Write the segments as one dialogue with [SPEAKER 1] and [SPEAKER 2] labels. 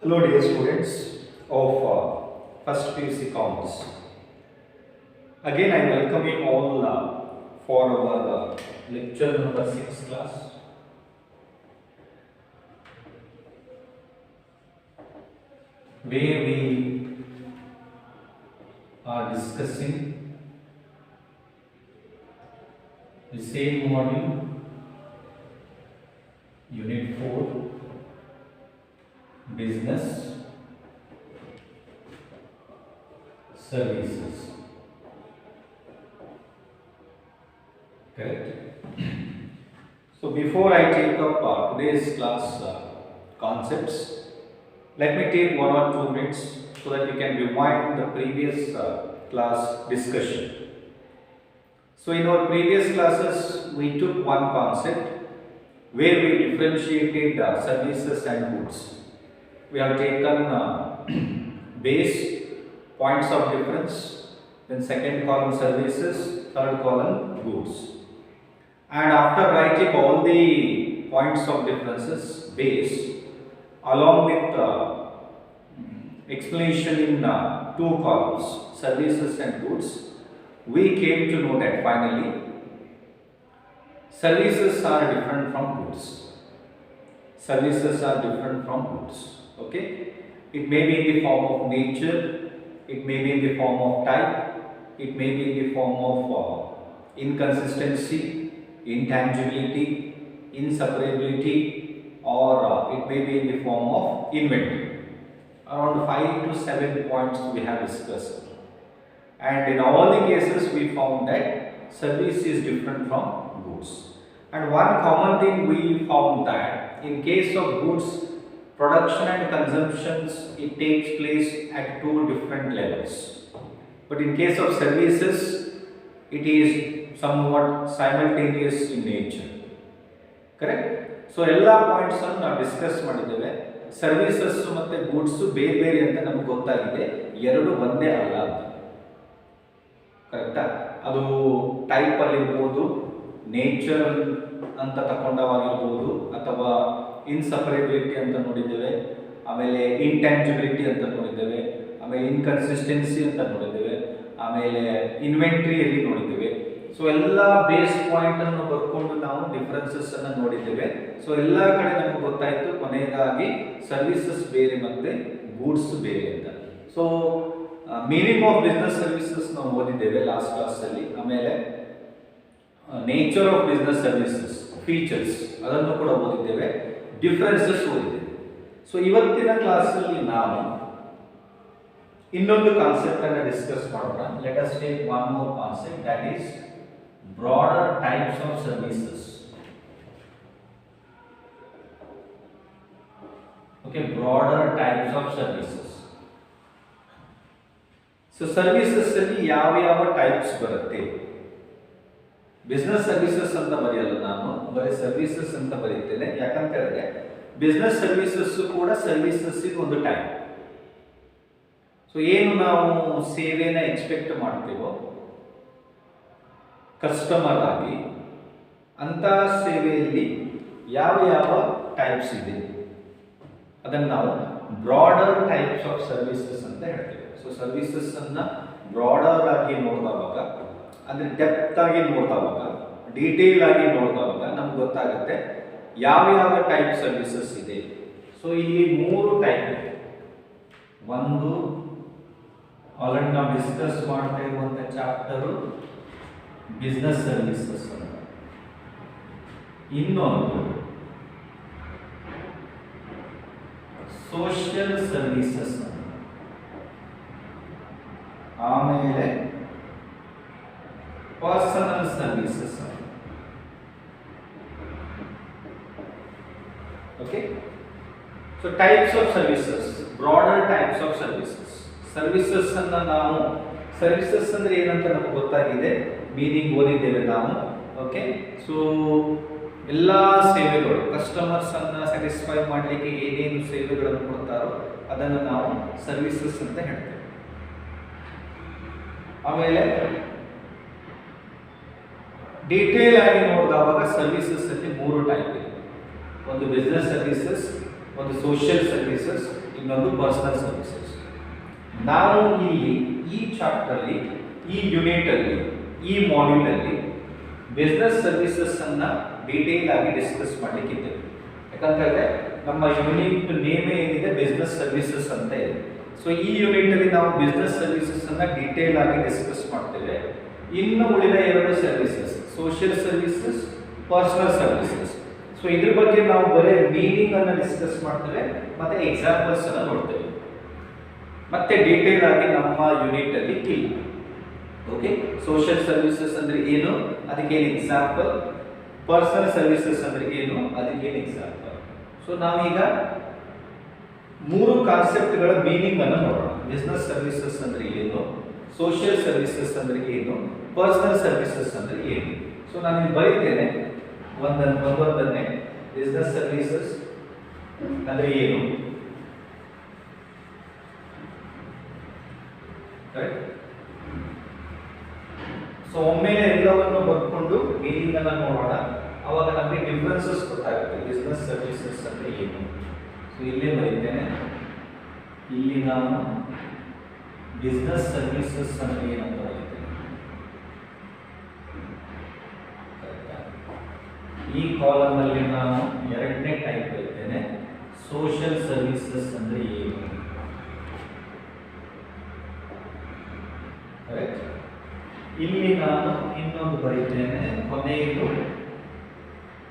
[SPEAKER 1] Hello dear students of first PUC Commerce. Again I welcome you all for our lecture number 6 class. Where we are discussing the same module, Unit 4, Business Services. Correct? So before I take up today's class concepts, let me take 1 or 2 minutes so that we can rewind the previous class discussion. So in our previous classes, we took one concept where we differentiated services and goods. We have taken base, points of difference, then second column services, third column goods. And after writing all the points of differences, base, along with explanation in 2 columns, services and goods, we came to know that finally services are different from goods. Services are different from goods. Okay? It may be in the form of nature, it may be in the form of type, it may be in the form of inconsistency, intangibility, inseparability, or it may be in the form of inventory. Around 5 to 7 points we have discussed. And in all the cases we found that service is different from goods. And one common thing we found that in case of goods, production and consumptions, it takes place at 2 different levels. But in case of services, it is somewhat simultaneous in nature. Correct? So, all points ನಾವು discuss ಮಾಡಿದ್ದೇವೆ. Services ಮತ್ತು goods ಬೇರೆ ಬೇರೆ ಅಂತ ನಮಗೆ ಗೊತ್ತಾಗಿದೆ. ಎರಡು ಒಂದೇ ಅಲ್ಲ ಅಂತ. ಕರೆಕ್ಟಾ? ಅದು ಟೈಪ್ ಅಲ್ಲಿ ಇರಬಹುದು, ನೇಚರ್ ಅಂತ ತಗೊಂಡವಾಗಿರಬಹುದು, ಅಥವಾ ಇನ್ಸಪರೇಬಿಲಿಟಿ ಅಂತ ನೋಡಿದ್ದೇವೆ, ಆಮೇಲೆ ಇಂಟ್ಯಾಂಜಿಬಿಲಿಟಿ ಅಂತ ನೋಡಿದ್ದೇವೆ, ಆಮೇಲೆ ಇನ್ಕನ್ಸಿಸ್ಟೆನ್ಸಿ ಅಂತ ನೋಡಿದ್ದೇವೆ, ಆಮೇಲೆ ಇನ್ವೆಂಟ್ರಿಯಲ್ಲಿ ನೋಡಿದ್ದೇವೆ. ಸೊ ಎಲ್ಲ ಬೇಸ್ ಪಾಯಿಂಟ್ ಅನ್ನು ಬರ್ಕೊಂಡು ನಾವು ಡಿಫರೆನ್ಸಸ್ ಅನ್ನು ನೋಡಿದ್ದೇವೆ. ಸೊ ಎಲ್ಲ ಕಡೆ ನಮಗೆ ಗೊತ್ತಾಯಿತು ಕೊನೆಯದಾಗಿ ಸರ್ವಿಸಸ್ ಬೇರೆ ಮತ್ತೆ ಗೂಡ್ಸ್ ಬೇರೆ ಅಂತ. So meaning of business services ನಾವು ಓದಿದ್ದೇವೆ ಲಾಸ್ಟ್ ಕ್ಲಾಸಲ್ಲಿ. ಆಮೇಲೆ nature of business services, features ಅದನ್ನು ಕೂಡ ಓದಿದ್ದೇವೆ, ಡಿಫರೆನ್ಸಸ್ ಓದಿದ್ದೇವೆ. ಸೊ ಇವತ್ತಿನ ಕ್ಲಾಸಲ್ಲಿ ನಾವು ಇನ್ನೊಂದು ಕಾನ್ಸೆಪ್ಟ್ ಅನ್ನು ಡಿಸ್ಕಸ್ ಮಾಡೋಣ. Let us take one more concept, that is broader types of services. Okay, broader types of services. So services ಅಲ್ಲಿ ಯಾವ ಯಾವ ಟೈಪ್ಸ್ ಬರುತ್ತೆ? ಬಿಸ್ನೆಸ್ ಸರ್ವಿಸಸ್ ಅಂತ ಬರೆಯಲ್ಲ ನಾನು, ಬರೀ ಸರ್ವಿಸಸ್ ಅಂತ ಬರೀತೇನೆ. ಯಾಕಂತ ಹೇಳಿದ್ರೆ ಬಿಸ್ನೆಸ್ ಸರ್ವಿಸಸ್ ಕೂಡ ಸರ್ವಿಸಸ್ ಒಂದು ಟೈಪ್. ಸೊ ಏನು ನಾವು ಸೇವೆನ ಎಕ್ಸ್ಪೆಕ್ಟ್ ಮಾಡ್ತೀವೋ ಕಸ್ಟಮರ್ ಆಗಿ, ಅಂತ ಸೇವೆಯಲ್ಲಿ ಯಾವ ಯಾವ ಟೈಪ್ಸ್ ಇದೆ ಅದನ್ನು ನಾವು ಬ್ರಾಡರ್ ಟೈಪ್ಸ್ ಆಫ್ ಸರ್ವಿಸಸ್ ಅಂತ ಹೇಳ್ತೇವೆ. ಸೊ ಸರ್ವಿಸಸ್ ಅನ್ನ ಬ್ರಾಡರ್ ಆಗಿ ನೋಡಿದವಾಗ, ಅಂದರೆ ಡೆಪ್ತ್ ಆಗಿ ನೋಡಿದವಾಗ, ಡೀಟೇಲ್ ಆಗಿ ನೋಡಿದವಾಗ ನಮ್ಗೆ ಗೊತ್ತಾಗುತ್ತೆ ಯಾವ ಯಾವ ಟೈಪ್ ಸರ್ವಿಸಸ್ ಇದೆ. ಸೊ ಇಲ್ಲಿ 3 ಟೈಪ್ ಇದೆ. ಒಂದು ಆಲ್ರೆಡಿ ನಾವು ಡಿಸ್ಕಸ್ ಮಾಡ್ತಾ ಇರುವಂಥ ಚಾಪ್ಟರು ಬಿಸ್ನೆಸ್ ಸರ್ವಿಸಸ್ ಅಂತ. ಇನ್ನೊಂದು ಸೋಷಿಯಲ್ ಸರ್ವಿಸಸ್, ಆಮೇಲೆ personal services. Okay, so types of services, broader types of services. Services ಅನ್ನ ನಾವು, ಸರ್ವಿಸಸ್ ಅಂದ್ರೆ ಏನಂತ ನಮಗೆ ಗೊತ್ತಾಗಿದೆ, ಮೀನಿಂಗ್ ಓದಿದ್ದೇವೆ ನಾವು. ಓಕೆ, ಸೊ ಎಲ್ಲ ಸೇವೆಗಳು, ಕಸ್ಟಮರ್ಸ್ ಅನ್ನ ಸ್ಯಾಟಿಸ್ಫೈ ಮಾಡಲಿಕ್ಕೆ ಏನೇನು ಸೇವೆಗಳನ್ನು ಕೊಡ್ತಾರೋ ಅದನ್ನು ನಾವು ಸರ್ವಿಸಸ್ ಅಂತ ಹೇಳ್ತೇವೆ. ಆಮೇಲೆ ಡೀಟೇಲ್ ಆಗಿ ನೋಡಿದಾಗ ಸರ್ವಿಸಸ್ ಅಲ್ಲಿ 3 ಟೈಪ್ ಇದೆ. ಒಂದು ಬಿಸ್ನೆಸ್ ಸರ್ವಿಸಸ್, ಒಂದು ಸೋಷಿಯಲ್ ಸರ್ವಿಸಸ್, ಇನ್ನೊಂದು ಪರ್ಸನಲ್ ಸರ್ವಿಸಸ್. ನಾವು ಇಲ್ಲಿ ಈ ಚಾಪ್ಟರ್ ಅಲ್ಲಿ, ಈ ಯೂನಿಟ್ ಅಲ್ಲಿ, ಈ ಮಾಡ್ಯೂಲ್ ಅಲ್ಲಿ ಬಿಸ್ನೆಸ್ ಸರ್ವಿಸಸ್ ಅನ್ನ ಡೀಟೇಲ್ ಆಗಿ ಡಿಸ್ಕಸ್ ಮಾಡಲಿಕ್ಕಿದ್ದೇವೆ. ಯಾಕಂತಂದ್ರೆ ನಮ್ಮ ಯೂನಿಟ್ ನೇಮ್ ಏನಿದೆ ಬಿಸ್ನೆಸ್ ಸರ್ವಿಸಸ್ ಅಂತ ಇದೆ. ಸೊ ಈ ಯೂನಿಟ್ ಅಲ್ಲಿ ನಾವು ಬಿಸ್ನೆಸ್ ಸರ್ವಿಸಸ್ ಅನ್ನ ಡೀಟೇಲ್ ಆಗಿ ಡಿಸ್ಕಸ್ ಮಾಡ್ತೇವೆ. ಇನ್ನು ಉಳಿದ ಎರಡು services, social services, personal services. So ಇದ್ರ ಬಗ್ಗೆ ನಾವು ಬರೀ ಮೀನಿಂಗ್ ಅನ್ನ ಡಿಸ್ಕಸ್ ಮಾಡ್ತೇವೆ ಮತ್ತೆ ಎಕ್ಸಾಂಪಲ್ಸ್ ಅನ್ನ ನೋಡ್ತೇವೆ. ಮತ್ತೆ ಡೀಟೇಲ್ ಆಗಿ ನಮ್ಮ ಯೂನಿಟ್ ಅಲ್ಲಿ ಇಲ್ಲ. ಓಕೆ, ಸೋಷಿಯಲ್ ಸರ್ವಿಸಸ್ ಅಂದ್ರೆ ಏನು, ಅದಕ್ಕೆ ಏನು ಎಕ್ಸಾಂಪಲ್, ಪರ್ಸನಲ್ ಸರ್ವಿಸಸ್ ಅಂದ್ರೆ ಏನು, ಅದಕ್ಕೆ ಏನು ಎಕ್ಸಾಂಪಲ್. ಸೊ ನಾವೀಗ ಮೂರು ಕಾನ್ಸೆಪ್ಟ್ಗಳ ಮೀನಿಂಗ್ ಅನ್ನು ನೋಡೋಣ. ಬಿಸ್ನೆಸ್ ಸರ್ವಿಸಸ್ ಅಂದ್ರೆ ಏನು, ಸೋಷಿಯಲ್ ಸರ್ವಿಸಸ್ ಅಂದ್ರೆ ಏನು, ಪರ್ಸನಲ್ ಸರ್ವಿಸಸ್ ಅಂದ್ರೆ ಏನು. ಸೊ ನಾನು ಇಲ್ಲಿ ಬರೀತೇನೆ ಒಂದೊಂದನ್ನೇ. ಬಿಸ್ನೆಸ್ ಸರ್ವಿಸಸ್ ಅಂದ್ರೆ ಏನು, ಸೊ ಒಮ್ಮೆಲೆ ಎಲ್ಲವನ್ನು ಬರ್ಕೊಂಡು ಮೀನಿಂಗ್ ಅನ್ನ ನೋಡೋಣ. ಅವಾಗ ನಮಗೆ ಡಿಫರೆನ್ಸಸ್ ಗೊತ್ತಾಗುತ್ತೆ. ಬಿಸ್ನೆಸ್ ಸರ್ವಿಸಸ್ ಅಂದ್ರೆ ಏನು. ಸೊ ಇಲ್ಲೇ ಬರೀತೇನೆ. ಇಲ್ಲಿ ನಾನು ಬಿಸ್ನೆಸ್ ಸರ್ವಿಸಸ್ ಅಂದ್ರೆ ಏನಂತ ಬರೀತೇನೆ. ಈ ಕಾಲಮ್ ಅಲ್ಲಿ ನಾನು ಎರಡನೇ ಟೈಪ್ ಬರೀತೇನೆ, ಸೋಷಿಯಲ್ ಸರ್ವಿಸಸ್ ಅಂದ್ರೆ ಏನು. ಕರೆಕ್ಟ್. ಇಲ್ಲಿ ನಾನು ಇನ್ನೊಂದು ಬರೀತೇನೆ, ಕೊನೆಯದು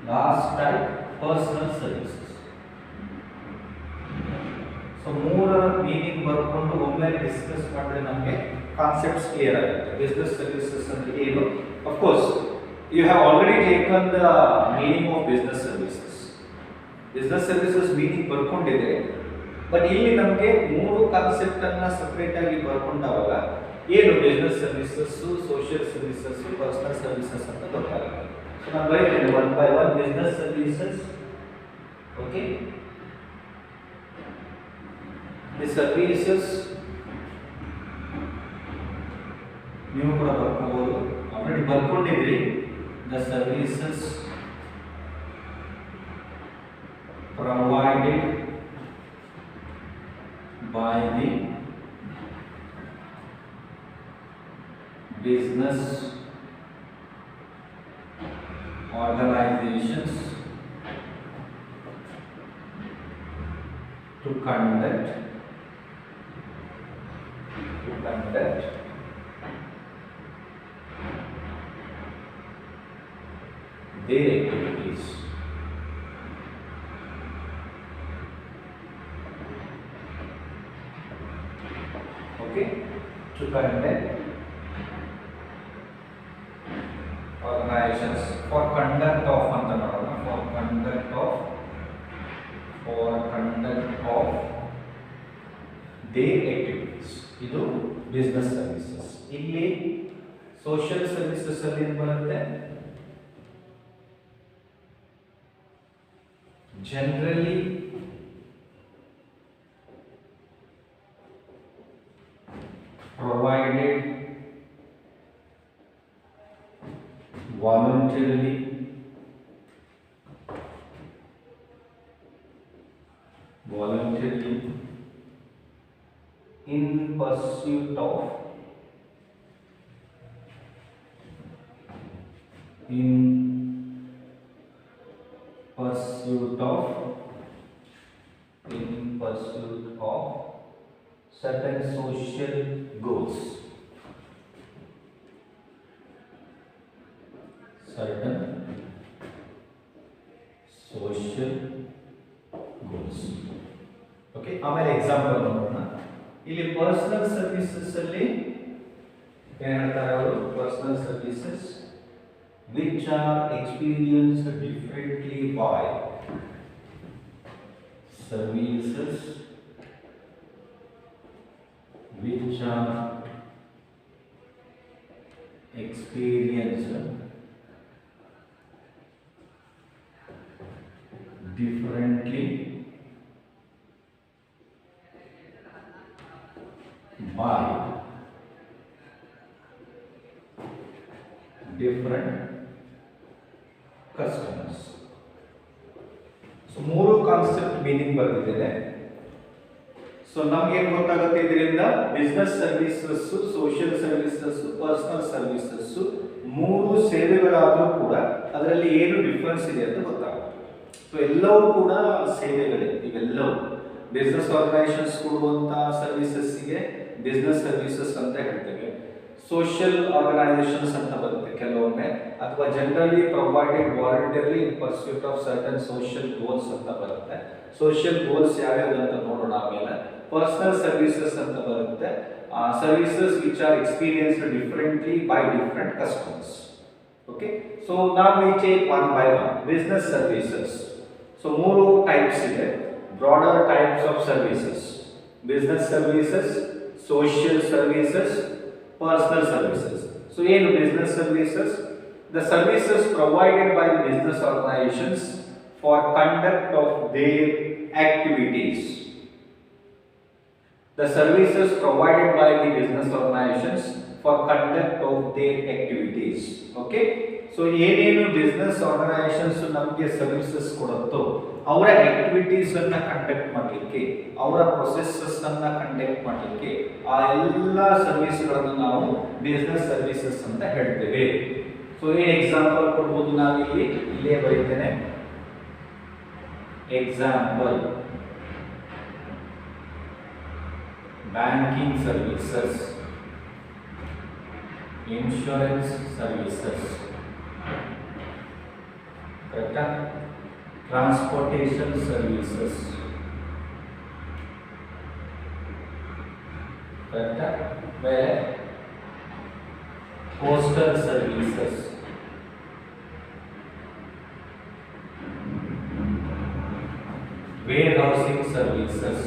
[SPEAKER 1] last type personal services. So ಮೂರರ ಮೀನಿಂಗ್ ಬರ್ಕೊಂಡು ಒಮ್ಮೆ ಡಿಸ್ಕಸ್ ಮಾಡಿದ್ರೆ ನಮಗೆ ಕಾನ್ಸೆಪ್ಟ್ಸ್ ಕ್ಲಿಯರ್ ಆಗುತ್ತೆ. ಬಿಸ್ನೆಸ್ ಸರ್ವಿಸಸ್ ಅಂದ್ರೆ ಏನು. Of course you have already taken the meaning of business services. Business services meaning ಬರ್ಕೊಂಡಿದೆ. ಬಟ್ ಇಲ್ಲಿ ನಮಗೆ ಮೂರು ಕಾನ್ಸೆಪ್ಟ್ ಅನ್ನ ಸಪರೇಟ್ ಆಗಿ ಬರ್ಕೊಂಡಾಗ ಏನು business services, social services, personal services ಅಂತ ಗೊತ್ತಾಗುತ್ತೆ. ಸೊ ನಾನು ಬರೀತೇನೆ one by one. Business services, okay, the services ನೀವು ಕೂಡ ಬರ್ಕೋಬಹುದು, ಆಲ್ರೆಡಿ ಬರ್ಕೊಂಡಿದ್ರಿ. The services provided by the business organizations to conduct their activities. Okay, to conduct organizations for conduct of anta nodoಣ. for conduct of their activities. ಇದು business services. ಇಲ್ಲಿ social services ಅಲ್ಲಿ ಏನು ಬರುತ್ತೆ, generally provided voluntarily in pursuit of certain social goals. Okay, ಆಮೇಲೆ example ನೋಡೋಣ. ಇಲ್ಲಿ personal services ಅಲ್ಲಿ ಏನು ಹೇಳ್ತಾರೆ ಅವರು, personal services which are experienced differently by services which are experienced differently by different customers. So ಮೂರು ಕಾನ್ಸೆಪ್ಟ್ ಮೀನಿಂಗ್ ಬರೆದಿದ್ದೇನೆ. So ನಮ್ಗೆ ಏನು ಗೊತ್ತಾಗುತ್ತೆ ಇದರಿಂದ business services, social services, personal services ಮೂರು ಸೇವೆಗಳಾದರೂ ಕೂಡ ಅದರಲ್ಲಿ ಏನು ಡಿಫ್ರೆನ್ಸ್ ಇದೆ ಅಂತ ಗೊತ್ತಾಗುತ್ತೆ. ಸೊ ಎಲ್ಲವೂ ಕೂಡ ಸೇವೆಗಳೇ. ಇವೆಲ್ಲವೂ ಬಿಸ್ನೆಸ್ ಆರ್ಗನೈಸೇಷನ್ಸ್ ಕೊಡುವಂತಹ ಸರ್ವಿಸಸ್ಗೆ ಬಿಸ್ನೆಸ್ ಸರ್ವಿಸಸ್ ಅಂತ ಹೇಳ್ತೇವೆ. ಸೋಷಿಯಲ್ ಆರ್ಗನೈಸೇಷನ್ಸ್ ಅಂತ ಬರುತ್ತೆ ಕೆಲವೊಮ್ಮೆ, ಅಥವಾ generally provided voluntarily in pursuit of certain social goals ಅಂತ ಬರುತ್ತೆ. ಸೋಷಿಯಲ್ ಗೋಲ್ಸ್ ಯಾವ್ಯಾವುದು ಅಂತ ನೋಡೋಣ ಆಮೇಲೆ. ಪರ್ಸನಲ್ ಸರ್ವಿಸಸ್ ಅಂತ ಬರುತ್ತೆ, services which are experienced differently by different customers. Okay, so ನಾವು we take one by one. Business services, so ಮೂರು ಟೈಪ್ಸ್ ಇದೆ. Broader types of services: business services, social services, personal services. So ಏನು business services? The services provided by the business organizations for conduct of their activities. The services provided by the business organizations for conduct of their activities. Okay, so ಏನೇನು business organizations ನಮಗೆ services ಕೊಡುತ್ತೋ ಅವರ activities ಅನ್ನು conduct ಮಾಡಲಿಕ್ಕೆ, ಅವರ processes ಅನ್ನು conduct ಮಾಡಲಿಕ್ಕೆ ಆ ಎಲ್ಲ ಸರ್ವಿಸ್ಗಳನ್ನು ನಾವು ಬಿಸ್ನೆಸ್ ಸರ್ವಿಸಸ್ ಅಂತ ಹೇಳ್ತೇವೆ. ಸೊ ಏನು ಎಕ್ಸಾಂಪಲ್ ಕೊಡ್ಬೋದು ನಾವಿಲ್ಲಿ, ಇಲ್ಲೇ ಬರೀತೇನೆ. Example: banking services, insurance services, ಕರೆಕ್ಟಾ? ಟ್ರಾನ್ಸ್ಪೋರ್ಟೇಷನ್ ಸರ್ವಿಸಸ್, ಕರೆಕ್ಟಾ? ಬೇರೆ postal services, warehousing services,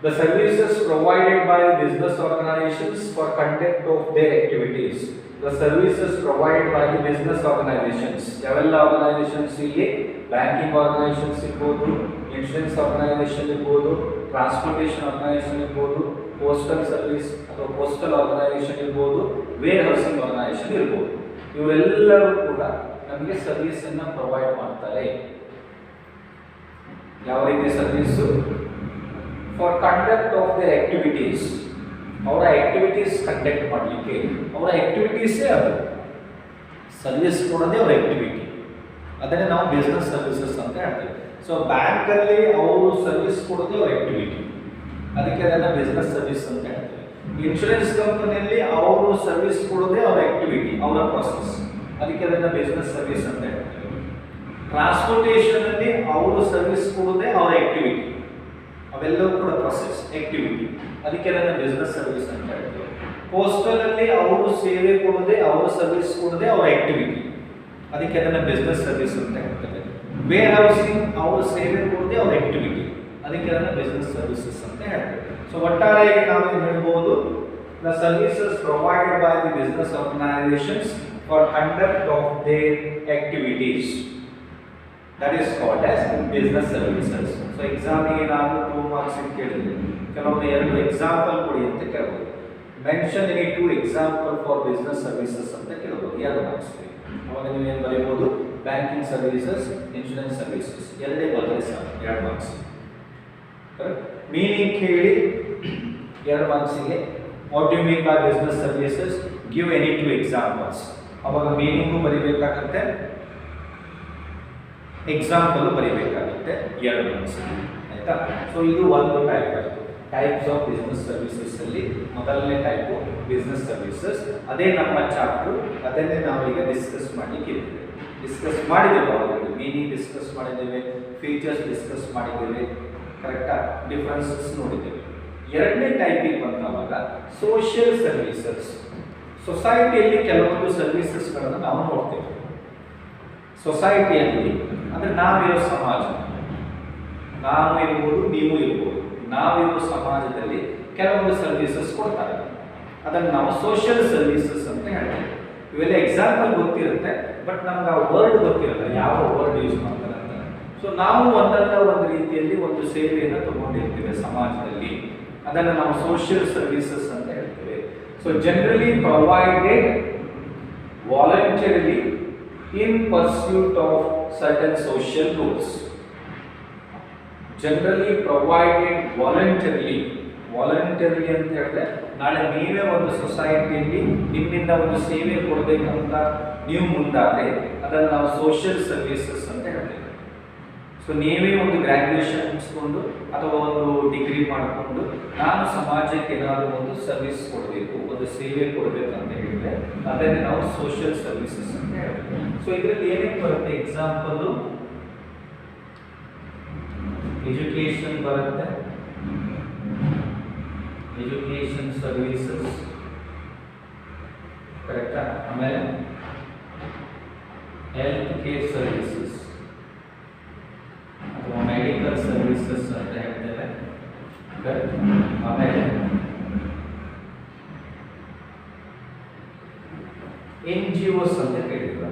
[SPEAKER 1] the services provided by business organizations for conduct of their activities. The services provided by the business organizations. ಯಾವೆಲ್ಲ organisations ಇಲ್ಲಿ? Banking organisations ಇರ್ಬೋದು, insurance organisation ಇರ್ಬೋದು, transportation organisation ಇರ್ಬೋದು, postal service ಅಥವಾ postal organisation ಇರ್ಬೋದು, wear housing organisation ಇರ್ಬೋದು. ಇವರೆಲ್ಲರೂ ಕೂಡ ನಮಗೆ ಸರ್ವಿಸ್ ಅನ್ನ ಪ್ರೊವೈಡ್ ಮಾಡ್ತಾರೆ. ಯಾವ ರೀತಿ service? For conduct of their activities. ಅವರ ಆಕ್ಟಿವಿಟೀಸ್ ಕಂಡಕ್ಟ್ ಮಾಡಲಿಕ್ಕೆ, ಅವರ ಆಕ್ಟಿವಿಟೀಸೇ ಅದು. ಸರ್ವಿಸ್ ಕೊಡೋದೇ ಅವರ ಆಕ್ಟಿವಿಟಿ, ಅದನ್ನೇ ನಾವು ಬಿಸ್ನೆಸ್ ಸರ್ವಿಸಸ್ ಅಂತ ಹೇಳ್ತೇವೆ. ಸೊ ಬ್ಯಾಂಕಲ್ಲಿ ಅವರು ಸರ್ವಿಸ್ ಕೊಡೋದೇ ಅವರ ಆಕ್ಟಿವಿಟಿ, ಅದಕ್ಕೆ ಅದನ್ನು ಬಿಸ್ನೆಸ್ ಸರ್ವಿಸ್ ಅಂತ ಹೇಳ್ತೇವೆ. ಇನ್ಶೂರೆನ್ಸ್ ಕಂಪನಿಯಲ್ಲಿ ಅವರು ಸರ್ವಿಸ್ ಕೊಡೋದೇ ಅವರ ಆಕ್ಟಿವಿಟಿ, ಅವರ ಪ್ರಾಸೆಸ್, ಅದಕ್ಕೆ ಅದನ್ನು ಬಿಸ್ನೆಸ್ ಸರ್ವಿಸ್ ಅಂತ ಹೇಳ್ತೇವೆ. ಟ್ರಾನ್ಸ್ಪೋರ್ಟೇಷನ್ ಅಲ್ಲಿ ಅವರು ಸರ್ವಿಸ್ ಕೊಡೋದೇ ಅವರ ಆಕ್ಟಿವಿಟಿ, ಅವೆಲ್ಲವೂ ಕೂಡ ಪ್ರೊಸೆಸ್, ಆಕ್ಟಿವಿಟಿ, ಅದಕ್ಕೆ ಅದನ್ನು ಬಿಸ್ನೆಸ್ ಸರ್ವಿಸ್ ಅಂತ ಹೇಳ್ತೇವೆ. ಪೋಸ್ಟಲ್ ಅಲ್ಲಿ ಅವರು ಸೇವೆ ಕೊಡೋದೇ, ಅವರು ಸರ್ವಿಸ್ ಕೊಡೋದೇ ಅವರ ಆಕ್ಟಿವಿಟಿ, ಅದಕ್ಕೆ ಅದನ್ನು ಬಿಸ್ನೆಸ್ ಸರ್ವಿಸ್ ಅಂತ ಹೇಳ್ತೇವೆ. ವೇರ್ ಹೌಸಿಂಗ್ ಅವರು ಸೇವೆ ಕೊಡೋದೇ ಅವರ ಆಕ್ಟಿವಿಟಿ, ಅದಕ್ಕೆ ಅದನ್ನು ಬಿಸ್ನೆಸ್ ಸರ್ವಿಸಸ್ ಅಂತ ಹೇಳ್ತೇವೆ. ಸೊ ಒಟ್ಟಾರೆಯಾಗಿ ನಾವು ಹೇಳ್ಬೋದು, the services provided by the business organisations for conduct of their activities, that is called as business services. So ಎಕ್ಸಾಮಿಗೆ ನಾನು 2 ಮಾರ್ಕ್ಸ್ ಕೇಳಿದೆ, ಕೆಲವೊಮ್ಮೆ 2 ಎಕ್ಸಾಂಪಲ್ ಕೊಡಿ ಅಂತ ಕೇಳಬಹುದು. Mention any 2 example for business services ಅಂತ ಕೇಳಬಹುದು, 2 ಮಾರ್ಕ್ಸ್. ಅವಾಗ ನೀವು ಏನು ಬರೀಬಹುದು? ಬ್ಯಾಂಕಿಂಗ್ ಸರ್ವಿಸಸ್, ಇನ್ಶೂರೆನ್ಸ್ ಸರ್ವಿಸಸ್, ಎರಡೇ ಬರೆದರೆ ಸಾಕು, 2 ಮಾರ್ಕ್ಸ್. ಮೀನಿಂಗ್ ಕೇಳಿ 2 ಮಾರ್ಕ್ಸಿಗೆ. What do you mean by business services? Give any 2 examples. ಅವಾಗ ಮೀನಿಂಗು ಬರೀಬೇಕಾಗುತ್ತೆ, ಎಕ್ಸಾಂಪಲ್ ಬರೀಬೇಕಾಗುತ್ತೆ, 2 ಮಾರ್ಕ್ಸ್. ಆಯ್ತಾ? ಸೊ ಇದು ಒಂದು ಟೈಪ್ ಆಯಿತು. ಟೈಪ್ಸ್ ಆಫ್ ಬಿಸ್ನೆಸ್ ಸರ್ವಿಸಸ್ ಅಲ್ಲಿ ಮೊದಲನೇ ಟೈಪು ಬಿಸ್ನೆಸ್ ಸರ್ವಿಸಸ್. ಅದೇ ನಮ್ಮ ಚಾಪ್ಟರ್, ಅದನ್ನೇ ನಾವೀಗ ಡಿಸ್ಕಸ್ ಮಾಡಲಿಕ್ಕೆ ಡಿಸ್ಕಸ್ ಮಾಡಿದ್ದೇವೆ. ಆಲ್ರೆಡಿ ಮೀನಿಂಗ್ ಡಿಸ್ಕಸ್ ಮಾಡಿದ್ದೇವೆ, ಫೀಚರ್ಸ್ ಡಿಸ್ಕಸ್ ಮಾಡಿದ್ದೇವೆ, ಕರೆಕ್ಟಾ? ಡಿಫರೆನ್ಸಸ್ ನೋಡಿದ್ದೇವೆ. ಎರಡನೇ ಟೈಪಿಗೆ ಬಂದಾಗ ಸೋಷಿಯಲ್ ಸರ್ವಿಸಸ್. ಸೊಸೈಟಿಯಲ್ಲಿ ಕೆಲವೊಂದು ಸರ್ವಿಸಸ್ಗಳನ್ನು ನಾವು ನೋಡ್ತೇವೆ. ಸೊಸೈಟಿಯಲ್ಲಿ ಅಂದರೆ ನಾವಿರೋ ಸಮಾಜ, ನಾನು ಇರ್ಬೋದು, ನೀವು ಇರ್ಬೋದು, ನಾವಿರೋ ಸಮಾಜದಲ್ಲಿ ಕೆಲವೊಂದು ಸರ್ವಿಸಸ್ ಕೊಡ್ತಾರೆ, ಅದನ್ನು ನಾವು ಸೋಷಿಯಲ್ ಸರ್ವಿಸಸ್ ಅಂತ ಹೇಳ್ತೇವೆ. ಇವೆಲ್ಲ ಎಕ್ಸಾಂಪಲ್ ಗೊತ್ತಿರುತ್ತೆ, ಬಟ್ ನಮ್ಗೆ ಆ ವರ್ಡ್ ಗೊತ್ತಿರಲ್ಲ, ಯಾವ ವರ್ಡ್ ಯೂಸ್ ಮಾಡ್ತಾರೆ ಅಂತ. ಸೊ ನಾವು ಒಂದಲ್ಲ ಒಂದು ರೀತಿಯಲ್ಲಿ ಒಂದು ಸೇವೆಯನ್ನು ತಗೊಂಡಿರ್ತೀವಿ ಸಮಾಜದಲ್ಲಿ, ಅದನ್ನು ನಾವು ಸೋಷಿಯಲ್ ಸರ್ವಿಸಸ್ ಅಂತ ಹೇಳ್ತೇವೆ. So generally provided voluntarily in pursuit of certain social goals, generally provided voluntarily ಅಂತ ಹೇಳಿದ್ರೆ ನಾಳೆ ನೀವೇ ಒಂದು ಸೊಸೈಟಿಯಲ್ಲಿ ನಿಮ್ಮಿಂದ ಒಂದು ಸೇವೆ ಕೊಡಬೇಕಂತ ನೀವು ಮುಂದಾದ್ರೆ ಅದನ್ನು ನಾವು ಸೋಷಿಯಲ್ ಸರ್ವಿಸಸ್ ಅಂತ ಹೇಳ್ತೇವೆ. ಸೊ ನೀವೇ ಒಂದು ಗ್ರ್ಯಾಜುಯೇಷನ್ ಮುಗಿಸ್ಕೊಂಡು ಅಥವಾ ಒಂದು ಡಿಗ್ರಿ ಮಾಡಿಕೊಂಡು ನಾನು ಸಮಾಜಕ್ಕೆ ಏನಾದರೂ ಒಂದು ಸರ್ವಿಸ್ ಕೊಡಬೇಕು, ಒಂದು ಸೇವೆ ಕೊಡಬೇಕು ಅಂತ ಹೇಳಿದ್ರೆ ಅದನ್ನೇ ನಾವು ಸೋಷಿಯಲ್ ಸರ್ವಿಸಸ್ ಅಂತ ಹೇಳ್ತೇವೆ. ಸೊ ಇದರಲ್ಲಿ ಏನೇನು ಬರುತ್ತೆ? ಎಕ್ಸಾಂಪಲ್ ಎಜುಕೇಶನ್ ಬರುತ್ತೆ, ಎಜುಕೇಶನ್ ಸರ್ವಿಸಸ್ ಕರೆಕ್ಟಾ. ಆಮೇಲೆ ಹೆಲ್ತ್ ಕೇರ್ ಸರ್ವಿಸಸ್ ಅಥವಾ ಮೆಡಿಕಲ್ ಸರ್ವಿಸಸ್ ಅಂತ ಹೇಳ್ತೇವೆ. ಆಮೇಲೆ NGOs ಅಂತ ಹೇಳಿದ್ರು,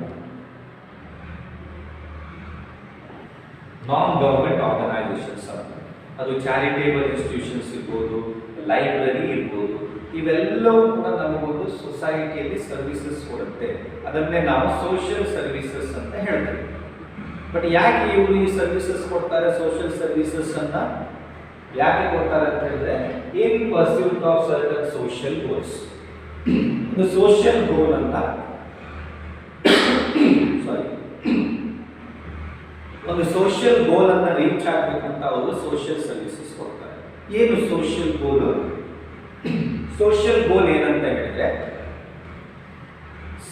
[SPEAKER 1] ನಾನ್ ಗವರ್ಮೆಂಟ್ ಆರ್ಗನೈಸೇಷನ್ಸ್ ಅಂತ. ಅದು ಚಾರಿಟೇಬಲ್ ಇನ್ಸ್ಟಿಟ್ಯೂಷನ್ಸ್ ಇರ್ಬೋದು, ಲೈಬ್ರರಿ ಇರ್ಬೋದು, ಇವೆಲ್ಲವೂ ಕೂಡ ನಮಗೊಂದು ಸೊಸೈಟಿಯಲ್ಲಿ ಸರ್ವಿಸಸ್ ಕೊಡುತ್ತೆ. ಅದನ್ನೇ ನಾವು ಸೋಷಿಯಲ್ ಸರ್ವಿಸಸ್ ಅಂತ ಹೇಳ್ತೇವೆ. ಬಟ್ ಯಾಕೆ ಇವರು ಈ ಸರ್ವಿಸಸ್ ಕೊಡ್ತಾರೆ? ಸೋಷಿಯಲ್ ಸರ್ವಿಸಸ್ ಅನ್ನ ಯಾಕೆ ಕೊಡ್ತಾರೆ ಅಂತ ಹೇಳಿದ್ರೆ in pursuit of certain social goals. ಒಂದು ಸೋಷಿಯಲ್ ಗೋಲ್ ಅನ್ನ ಒಂದು ಸೋಷಿಯಲ್ ಗೋಲ್ ಅನ್ನ ರೀಚ್ ಆಗಬೇಕಂತ ಅವರು ಸೋಷಿಯಲ್ ಸರ್ವಿಸಸ್ ಕೊಡ್ತಾರೆ. ಏನು ಸೋಷಿಯಲ್ ಗೋಲ್? ಸೋಷಿಯಲ್ ಗೋಲ್ ಏನಂತ ಹೇಳಿದ್ರೆ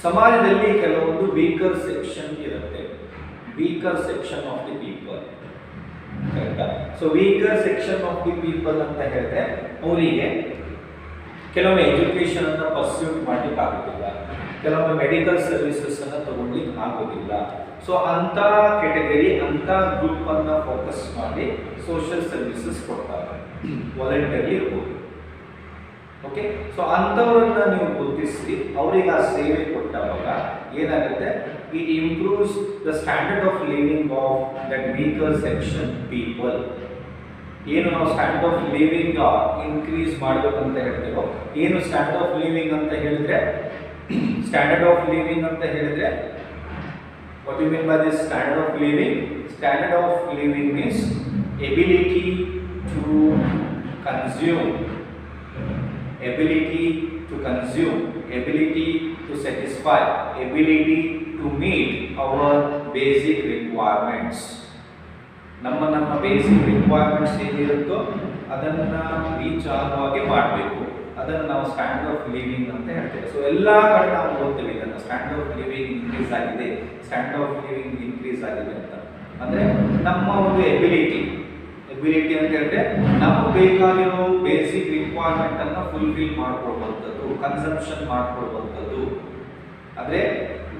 [SPEAKER 1] ಸಮಾಜದಲ್ಲಿ ಕೆಲವೊಂದು ವೀಕರ್ ಸೆಕ್ಷನ್ ಇರುತ್ತೆ, weaker section of the people. ಕರೆಕ್ಟಾ? So weaker section of the people ಅಂತ ಹೇಳಿದ್ರೆ ಅವರಿಗೆ ಕೆಲವೊಮ್ಮೆ ಎಜುಕೇಶನ್ ಅನ್ನ ಪರ್ಸ್ಯೂಟ್ ಮಾಡ್ಲಿಕ್ಕೆ ಆಗೋದಿಲ್ಲ, ಕೆಲವೊಮ್ಮೆ ಮೆಡಿಕಲ್ ಸರ್ವಿಸಸ್ ಅನ್ನ ತಗೊಳ್ಲಿಕ್ಕೆ ಆಗೋದಿಲ್ಲ. ಸೊ ಅಂತ ಕೆಟಗರಿ, ಅಂತ ಗ್ರೂಪ್ ಅನ್ನ ಫೋಕಸ್ ಮಾಡಿ ಸೋಷಿಯಲ್ ಸರ್ವಿಸಸ್ ಕೊಡ್ತಾರೆ, ವಾಲಂಟರಿ ಇರ್ಬೋದು. ಓಕೆ, ಸೊ ಅಂಥವ್ರನ್ನ ನೀವು ಗುರುತಿಸಿ ಅವರಿಗೆ ಆ ಸೇವೆ ಕೊಟ್ಟಾಗ ಏನಾಗುತ್ತೆ? It improves the standard of living of that weaker section people. ಏನು ನಾವು ಸ್ಟ್ಯಾಂಡರ್ಡ್ ಆಫ್ ಲಿವಿಂಗ್ ಇನ್ಕ್ರೀಸ್ ಮಾಡಬೇಕಂತ ಹೇಳ್ತೇವೋ, ಏನು ಸ್ಟ್ಯಾಂಡರ್ಡ್ ಆಫ್ ಲಿವಿಂಗ್ ಅಂತ ಹೇಳಿದ್ರೆ, ಸ್ಟ್ಯಾಂಡರ್ಡ್ ಆಫ್ ಲಿವಿಂಗ್ ಅಂತ ಹೇಳಿದ್ರೆ what you mean by this standard of living? Standard of living means ability to consume, ability to consume, ability to satisfy, ability to meet our basic requirements. ನಮ್ಮ basic requirements ಏನಿರುತ್ತೋ ಅದನ್ನು reach ಆಗೋ ಹಾಗೆ ಮಾಡಬೇಕು. ಅದನ್ನು ನಾವು standard of living ಅಂತ ಹೇಳ್ತೇವೆ. So ಎಲ್ಲ ಕಡೆ ನಾವು ಓದ್ತೇವೆ ಇದನ್ನು, ಸ್ಟ್ಯಾಂಡರ್ಡ್ ಆಫ್ ಲಿವಿಂಗ್ ಇನ್ಕ್ರೀಸ್ ಆಗಿದೆ, ಸ್ಟ್ಯಾಂಡರ್ಡ್ ಆಫ್ ಲಿವಿಂಗ್ ಇನ್ಕ್ರೀಸ್ ಆಗಿದೆ ಅಂತ. ಅಂದರೆ ನಮ್ಮ ಒಂದು ಎಬಿಲಿಟಿ ಅಂತ ಹೇಳಿದ್ರೆ ನಮಗೆ ಬೇಕಾಗಿರೋ ಬೇಸಿಕ್ ರಿಕ್ವೈರ್ಮೆಂಟ್ ಅನ್ನು ಫುಲ್ಫಿಲ್ ಮಾಡ್ಕೊಡುವಂಥದ್ದು, ಕನ್ಸಂಪ್ಷನ್ ಮಾಡ್ಕೊಡುವಂಥದ್ದು. ಅಂದರೆ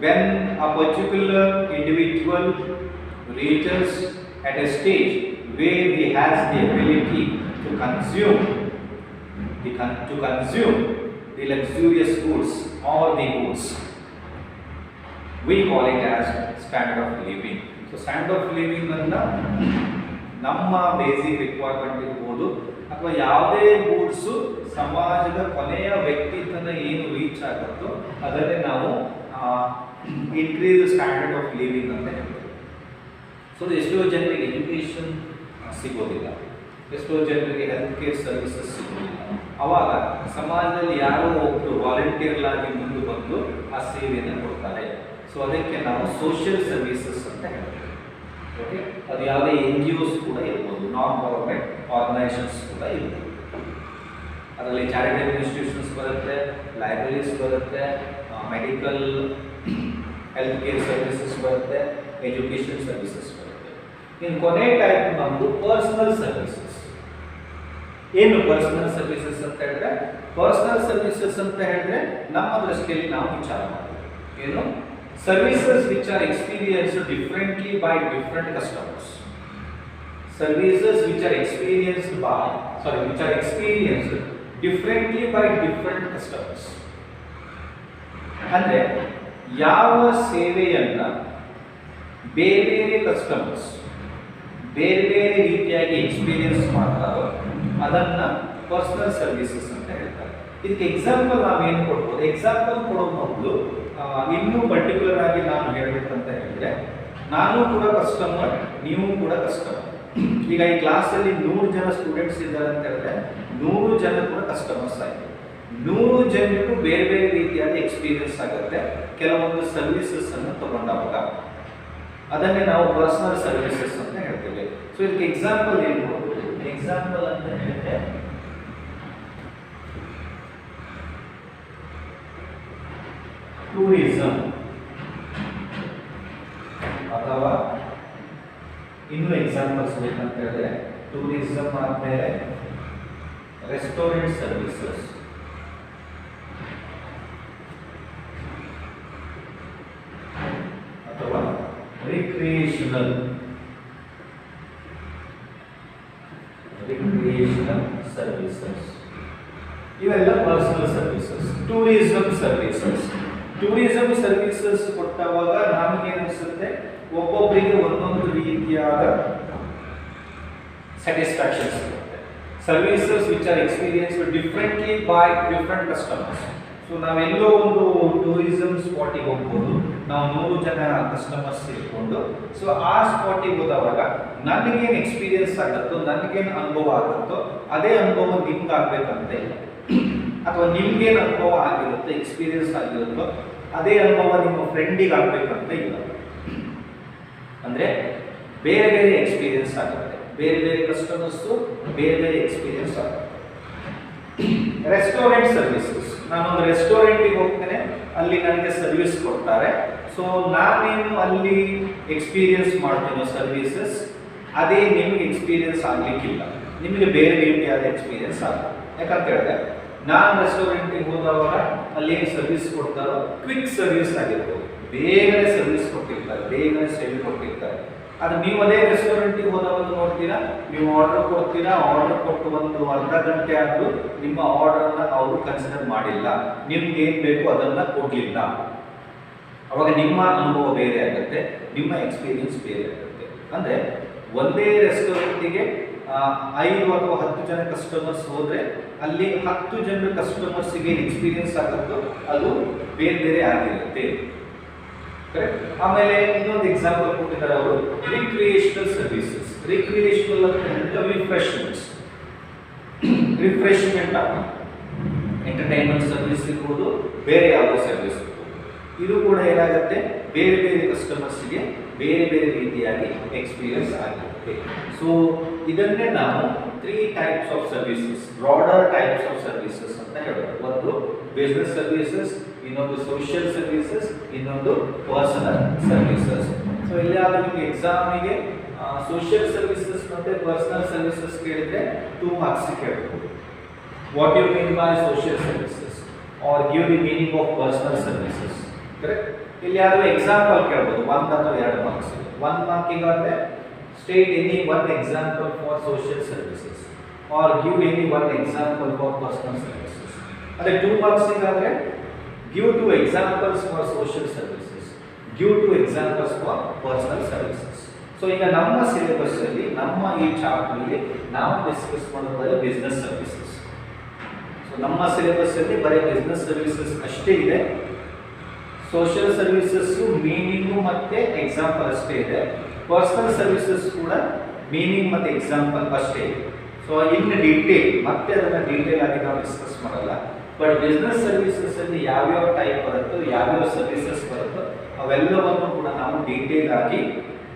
[SPEAKER 1] when a particular individual reaches at a stage where he has the ability to consume the luxurious goods or the goods, we call it as standard of living. So standard of living ಅಂದ ನಮ್ಮ basic requirement ಇರ್ಬೋದು ಅಥವಾ ಯಾವುದೇ goods ಸಮಾಜದ ಕೊನೆಯ ವ್ಯಕ್ತಿ ತನಕ ಏನು ರೀಚ್ ಆಗುತ್ತೋ ಅದನ್ನೇ ನಾವು ಇನ್ಕ್ರೀಸ್ ಸ್ಟ್ಯಾಂಡರ್ಡ್ ಆಫ್ ಲಿವಿಂಗ್ ಅಂತ ಹೇಳ್ತೀವಿ. ಸೊ ಎಷ್ಟೋ ಜನರಿಗೆ ಎಜುಕೇಷನ್ ಸಿಗೋದಿಲ್ಲ, ಎಷ್ಟೋ ಜನರಿಗೆ ಹೆಲ್ತ್ ಕೇರ್ ಸರ್ವಿಸಸ್ ಸಿಗೋದಿಲ್ಲ. ಆವಾಗ ಸಮಾಜದಲ್ಲಿ ಯಾರೋ ಒಬ್ಬರು ವಾಲಂಟಿಯರ್ ಆಗಿ ಮುಂದೆ ಬಂದು ಆ ಸೇವೆಯನ್ನು ಕೊಡ್ತಾರೆ. ಸೊ ಅದಕ್ಕೆ ನಾವು ಸೋಷಿಯಲ್ ಸರ್ವಿಸಸ್ ಅಂತ ಹೇಳ್ತೀವಿ. ಓಕೆ, ಅದು ಯಾವುದೇ NGOs ಕೂಡ ಇರ್ಬೋದು, ನಾನ್ ಗವರ್ಮೆಂಟ್ ಆರ್ಗನೈಸೇಷನ್ಸ್ ಕೂಡ ಇರ್ಬೋದು. ಅದರಲ್ಲಿ ಚಾರಿಟೇಬಲ್ ಇನ್ಸ್ಟಿಟ್ಯೂಷನ್ಸ್ ಬರುತ್ತೆ, ಲೈಬ್ರರೀಸ್ ಬರುತ್ತೆ, ಮೆಡಿಕಲ್ ಹೆಲ್ತ್ ಕೇರ್ ಸರ್ವಿಸಸ್ ಬರುತ್ತೆ, ಎಜುಕೇಷನ್ ಸರ್ವಿಸಸ್ ಬರುತ್ತೆ. ಇನ್ನು ಕೊನೆ ಟೈಪ್ ನಮ್ಮದು ಪರ್ಸನಲ್ ಸರ್ವಿಸಸ್. ಏನು ಪರ್ಸನಲ್ ಸರ್ವಿಸಸ್ ಅಂತ ಹೇಳಿದ್ರೆ, ಪರ್ಸನಲ್ ಸರ್ವಿಸಸ್ ಅಂತ ಹೇಳಿದ್ರೆ ನಮ್ಮ ದೃಷ್ಟಿಯಲ್ಲಿ ನಾವು ವಿಚಾರ ಮಾಡ್ತೀವಿ. ಏನು services which are experienced differently by different customers. Services which are experienced differently by different customers. ಅಂದರೆ ಯಾವ ಸೇವೆಯನ್ನ ಬೇರೆ ಬೇರೆ ಕಸ್ಟಮರ್ಸ್ ಬೇರೆ ಬೇರೆ ರೀತಿಯಾಗಿ ಎಕ್ಸ್ಪೀರಿಯನ್ಸ್ ಮಾಡ್ತಾರೋ ಅದನ್ನು ಪರ್ಸನಲ್ ಸರ್ವಿಸಸ್ ಅಂತ ಹೇಳ್ತಾರೆ. ಇದಕ್ಕೆ ಎಕ್ಸಾಂಪಲ್ ನಾವೇನು ಕೊಡ್ಬೋದು? ಎಕ್ಸಾಂಪಲ್ ಕೊಡೋ ಮೊದಲು ಇನ್ನೂ ಪರ್ಟಿಕ್ಯುಲರ್ ಆಗಿ ನಾನು ಹೇಳಬೇಕಂತ ಹೇಳಿದ್ರೆ, ನಾನು ಕೂಡ ಕಸ್ಟಮರ್, ನೀವು ಕೂಡ ಕಸ್ಟಮರ್. ಈಗ ಈ ಕ್ಲಾಸಲ್ಲಿ 100 ಜನ ಸ್ಟೂಡೆಂಟ್ಸ್ ಇದ್ದಾರೆ ಅಂತ ಹೇಳಿದ್ರೆ 100 ಜನ ಕೂಡ ಕಸ್ಟಮರ್ಸ್ ಆಗಿದೆ. 100 ಜನರಿಗೂ ಬೇರೆ ಬೇರೆ ರೀತಿಯಾದ ಎಕ್ಸ್ಪೀರಿಯನ್ಸ್ ಆಗುತ್ತೆ ಕೆಲವೊಂದು ಸರ್ವಿಸಸ್ ಅನ್ನು ತಗೊಂಡಾಗ. ಅದನ್ನೇ ನಾವು ಪರ್ಸನಲ್ ಸರ್ವಿಸಸ್ ಅಂತ ಹೇಳ್ತೇವೆ. ಸೊ ಇದಕ್ಕೆ ಎಕ್ಸಾಂಪಲ್ ಹೇಳ್ಬೋದು. ಎಕ್ಸಾಂಪಲ್ ಅಂತ ಹೇಳಿದ್ರೆ ಟೂರಿಸಂ, ಅಥವಾ ಇನ್ನೂ ಎಕ್ಸಾಂಪಲ್ಸ್ ಬೇಕಂತ ಹೇಳಿದ್ರೆ ಟೂರಿಸಂ ಆದ್ಮೇಲೆ ರೆಸ್ಟೋರೆಂಟ್ ಸರ್ವಿಸಸ್, ಅಥವಾ ರಿಕ್ರಿಯೇಷನಲ್ ಸರ್ವಿಸಸ್. ಇವೆಲ್ಲ ಪರ್ಸನಲ್ ಸರ್ವಿಸಸ್. ಟೂರಿಸಂ ಸರ್ವಿಸಸ್ ಕೊಟ್ಟವಾಗ ನಮಗೆ ಅನಿಸುತ್ತೆ ಒಬ್ಬೊಬ್ಬರಿಗೆ ಒಂದೊಂದು ರೀತಿಯಾದ ಸ್ಯಾಟಿಸ್ಫ್ಯಾಕ್ಷನ್ಸ್ ಇರುತ್ತೆ. Services which are experienced differently by different customers. So ನಾವೆಲ್ಲೋ ಒಂದು ಟೂರಿಸಂ ಸ್ಪಾಟಿಗೆ ಹೋಗ್ಬೋದು, ನಾವು 100 ಜನ ಕಸ್ಟಮರ್ಸ್ ಇಟ್ಕೊಂಡು. ಸೊ ಆ ಸ್ಪಾಟಿಗೆ ಹೋದವಾಗ ನನಗೇನು ಎಕ್ಸ್ಪೀರಿಯನ್ಸ್ ಆಗುತ್ತೋ, ನನಗೇನು ಅನುಭವ ಆಗುತ್ತೋ ಅದೇ ಅನುಭವ ನಿಮ್ಗೆ ಆಗ್ಬೇಕಂತ ಇಲ್ಲ, ಅಥವಾ ನಿಮ್ಗೇನು ಅನುಭವ ಆಗಿರುತ್ತೆ, ಎಕ್ಸ್ಪೀರಿಯನ್ಸ್ ಆಗಿರುತ್ತೋ ಅದೇ ಅನುಭವ ನಿಮ್ಮ ಫ್ರೆಂಡಿಗೆ ಆಗ್ಬೇಕಂತ ಇಲ್ಲ. ಅಂದರೆ ಬೇರೆ ಬೇರೆ ಎಕ್ಸ್ಪೀರಿಯನ್ಸ್ ಆಗುತ್ತೆ, ಬೇರೆ ಬೇರೆ ಕಸ್ಟಮರ್ಸು ಬೇರೆ ಬೇರೆ ಎಕ್ಸ್ಪೀರಿಯನ್ಸ್ ಆಗುತ್ತೆ. ರೆಸ್ಟೋರೆಂಟ್ ಸರ್ವಿಸಸ್, ನಾನೊಂದು ರೆಸ್ಟೋರೆಂಟಿಗೆ ಹೋಗ್ತೇನೆ, ಅಲ್ಲಿ ನನಗೆ ಸರ್ವಿಸ್ ಕೊಡ್ತಾರೆ. ಸೊ ನಾನೇನು ಅಲ್ಲಿ ಎಕ್ಸ್ಪೀರಿಯನ್ಸ್ ಮಾಡ್ತೀನೋ ಸರ್ವಿಸಸ್, ಅದೇ ನಿಮಗೆ ಎಕ್ಸ್ಪೀರಿಯನ್ಸ್ ಆಗಲಿಕ್ಕಿಲ್ಲ, ನಿಮಗೆ ಬೇರೆ ರೀತಿಯಾದ ಎಕ್ಸ್ಪೀರಿಯನ್ಸ್ ಆಗುತ್ತೆ. ಯಾಕಂತ ಹೇಳಿದ್ರೆ ನಾನು ರೆಸ್ಟೋರೆಂಟಿಗೆ ಹೋದವಾಗ ಅಲ್ಲಿ ಏನು ಸರ್ವಿಸ್ ಕೊಡ್ತಾರೋ ಕ್ವಿಕ್ ಸರ್ವಿಸ್ ಆಗಿರ್ಬೋದು, ಬೇಗನೆ ಸರ್ವಿಸ್ ಕೊಟ್ಟಿರ್ತಾರೆ, ಬೇಗನೆ ಸೇವೆ ಕೊಟ್ಟಿರ್ತಾರೆ. ಅದು ನೀವು ಅದೇ ರೆಸ್ಟೋರೆಂಟಿಗೆ ಹೋದವಾಗ ನೋಡ್ತೀರಾ, ನೀವು ಆರ್ಡರ್ ಕೊಡ್ತೀರಾ, ಆರ್ಡರ್ ಕೊಟ್ಟು ಒಂದು ಅರ್ಧ ಗಂಟೆ ಆದರೂ ನಿಮ್ಮ ಆರ್ಡರ್ನ ಅವರು ಕನ್ಸಿಡರ್ ಮಾಡಿಲ್ಲ, ನಿಮ್ಗೆ ಏನು ಬೇಕು ಅದನ್ನು ಕೊಡಲಿಲ್ಲ. ಅವಾಗ ನಿಮ್ಮ ಅನುಭವ ಬೇರೆ ಆಗುತ್ತೆ, ನಿಮ್ಮ ಎಕ್ಸ್ಪೀರಿಯನ್ಸ್ ಬೇರೆ ಆಗುತ್ತೆ. ಅಂದರೆ ಒಂದೇ ರೆಸ್ಟೋರೆಂಟಿಗೆ 5 ಅಥವಾ 10 ಜನ ಕಸ್ಟಮರ್ಸ್ ಹೋದರೆ ಅಲ್ಲಿ 10 ಜನ ಕಸ್ಟಮರ್ಸಿಗೆ ಎಕ್ಸ್ಪೀರಿಯನ್ಸ್ ಆಗುತ್ತೋ ಅದು ಬೇರೆ ಬೇರೆ ಆಗಿರುತ್ತೆ. ಕರೆಕ್ಟ್. ಆಮೇಲೆ ಇನ್ನೊಂದು ಎಕ್ಸಾಂಪಲ್ ಕೊಟ್ಟಿದ್ದಾರೆ ಅವರು, ರಿಕ್ರಿಯೇಷನಲ್ ಸರ್ವಿಸಸ್. ರಿಕ್ರಿಯೇಷನಲ್ ಅಂತ ಹೇಳಿದ್ರೆ ರಿಫ್ರೆಶ್ಮೆಂಟ್ ಆಗಿ ಎಂಟರ್ಟೈನ್ಮೆಂಟ್ ಸರ್ವಿಸ್ ಇರ್ಬೋದು, ಬೇರೆ ಯಾವುದೋ ಸರ್ವಿಸ್ ಇರ್ಬೋದು. ಇದು ಕೂಡ ಏನಾಗುತ್ತೆ, ಬೇರೆ ಬೇರೆ ಕಸ್ಟಮರ್ಸ್ಗೆ ಬೇರೆ ಬೇರೆ ರೀತಿಯಾಗಿ ಎಕ್ಸ್ಪೀರಿಯನ್ಸ್ ಆಗಿರುತ್ತೆ. ಸೊ ಇದನ್ನೇ ನಾವು 3 types of services, broader types of services ಅಂತ ಹೇಳೋದು. ಒಂದು ಬಿಸ್ನೆಸ್ ಸರ್ವಿಸಸ್, ಇನ್ನೊಂದು ಸೋಷಿಯಲ್ ಸರ್ವಿಸಸ್, ಇನ್ನೊಂದು ಪರ್ಸನಲ್ ಸರ್ವಿಸಸ್. ಸೊ ಇಲ್ಲಾದ್ರೂ ನಿಮಗೆ ಎಕ್ಸಾಮಿಗೆ ಸೋಷಿಯಲ್ ಸರ್ವಿಸಸ್ ಮತ್ತು ಪರ್ಸನಲ್ ಸರ್ವಿಸಸ್ ಕೇಳಿದರೆ 2 ಮಾರ್ಕ್ಸ್ ಕೇಳಬಹುದು. What you mean by social services or give the meaning of personal services. Correct. ಇಲ್ಲಿ ಯಾರು ಎಕ್ಸಾಂಪಲ್ ಕೇಳ್ಬೋದು, 1 ಅಥವಾ 2 ಮಾರ್ಕ್ಸ್. 1 ಮಾರ್ಕಿಗಾದರೆ state any 1 example for social services or give any 1 example for personal services. ಅದೇ 2 ಮಾರ್ಕ್ಸಿಗಾದರೆ give 2 examples for social services, give 2 examples for personal services. So ಈಗ ನಮ್ಮ syllabus ಅಲ್ಲಿ, ನಮ್ಮ ಈ ಚಾಪ್ಟರ್ ಅಲ್ಲಿ ನಾವು ಡಿಸ್ಕಸ್ ಮಾಡೋದು ಬಿಸ್ನೆಸ್ ಸರ್ವಿಸಸ್. ಸೊ ನಮ್ಮ ಸಿಲೆಬಸ್ ಅಲ್ಲಿ ಬರೀ ಬಿಸ್ನೆಸ್ ಸರ್ವಿಸಸ್ ಅಷ್ಟೇ ಇದೆ. ಸೋಷಿಯಲ್ ಸರ್ವಿಸಸ್ ಮೀನಿಂಗು ಮತ್ತೆ ಎಕ್ಸಾಂಪಲ್ ಅಷ್ಟೇ ಇದೆ. ಪರ್ಸನಲ್ ಸರ್ವಿಸಸ್ ಕೂಡ ಮೀನಿಂಗ್ ಮತ್ತೆ ಎಕ್ಸಾಂಪಲ್ ಅಷ್ಟೇ ಇದೆ. ಸೊ ಇನ್ ಡೀಟೇಲ್ ಮತ್ತೆ ಅದನ್ನ ಡೀಟೇಲ್ ಆಗಿ ನಾವು ಡಿಸ್ಕಸ್ ಮಾಡಲ್ಲ. ಬಟ್ ಬಿಸ್ನೆಸ್ ಸರ್ವಿಸಸ್ ಅಲ್ಲಿ ಯಾವ್ಯಾವ ಟೈಪ್ ಬರುತ್ತೋ, ಯಾವ್ಯಾವ ಸರ್ವಿಸಸ್ ಬರುತ್ತೋ ಅವೆಲ್ಲವನ್ನು ಕೂಡ ನಾವು ಡೀಟೇಲ್ ಆಗಿ